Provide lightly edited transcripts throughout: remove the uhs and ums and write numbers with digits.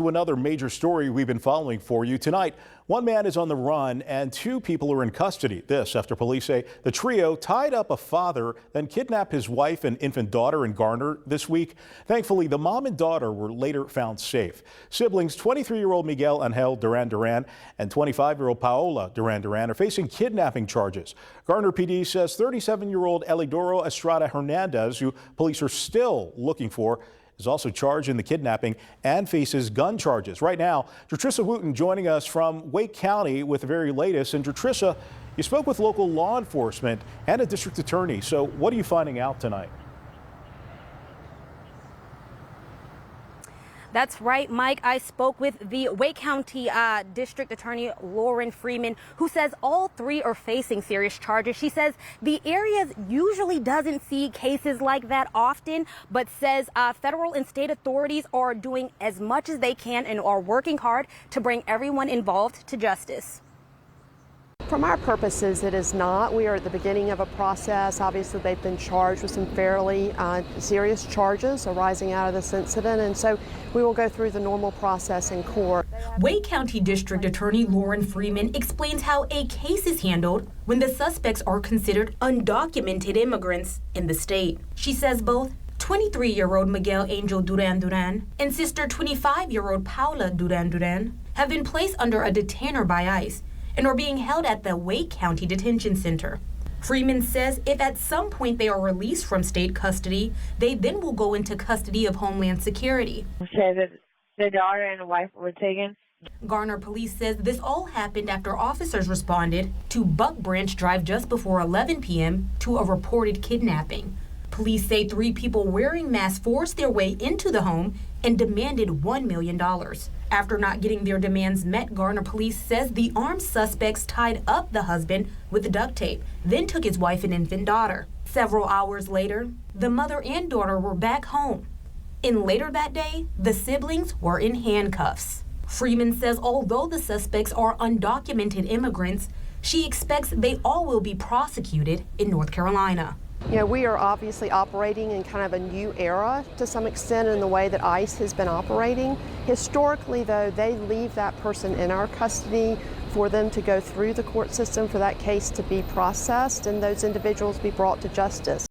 to another major story we've been following for you tonight. One man is on the run and two people are in custody. This after police say the trio tied up a father, then kidnapped his wife and infant daughter in Garner this week. Thankfully, the mom and daughter were later found safe. Siblings 23-year-old Miguel Angel Duran Duran and 25-year-old Paola Duran Duran are facing kidnapping charges. Garner PD says 37-year-old Eleodoro Estrada-Hernandez, who police are still looking for, is also charged in the kidnapping and faces gun charges. Right now, Jatrissa Wooten joining us from Wake County with the very latest. And Jatrissa, you spoke with local law enforcement and a district attorney. So what are you finding out tonight? That's right, Mike. I spoke with the Wake County District Attorney Lauren Freeman, who says all three are facing serious charges. She says the area usually doesn't see cases like that often, but says federal and state authorities are doing as much as they can and are working hard to bring everyone involved to justice. From our purposes, it is not. We are at the beginning of a process. Obviously, they've been charged with some fairly serious charges arising out of this incident, and so we will go through the normal process in court. Wake County District Attorney Lauren Freeman explains how a case is handled when the suspects are considered undocumented immigrants in the state. She says both 23-year-old Miguel Angel Duran Duran and sister 25-year-old Paola Duran Duran have been placed under a detainer by ICE and are being held at the Wake County Detention Center. Freeman says if at some point they are released from state custody, they then will go into custody of Homeland Security. Said that the daughter and the wife were taken. Garner Police says this all happened after officers responded to Buck Branch Drive just before 11 p.m. to a reported kidnapping. Police say 3 people wearing masks forced their way into the home and demanded $1 million. After not getting their demands met, Garner Police says the armed suspects tied up the husband with duct tape, then took his wife and infant daughter. Several hours later, the mother and daughter were back home. And later that day, the siblings were in handcuffs. Freeman says although the suspects are undocumented immigrants, she expects they all will be prosecuted in North Carolina. You know, we are obviously operating in kind of a new era to some extent in the way that ICE has been operating. Historically, though, they leave that person in our custody for them to go through the court system, for that case to be processed and those individuals be brought to justice.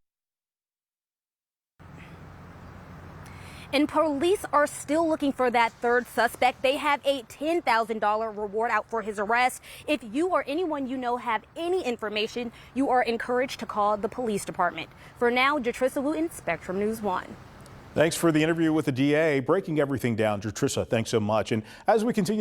And police are still looking for that third suspect. They have a $10,000 reward out for his arrest. If you or anyone you know have any information, you are encouraged to call the police department. For now, Jatrissa Wooten, Spectrum News 1. Thanks for the interview with the DA, breaking everything down. Jatrissa, thanks so much. And as we continue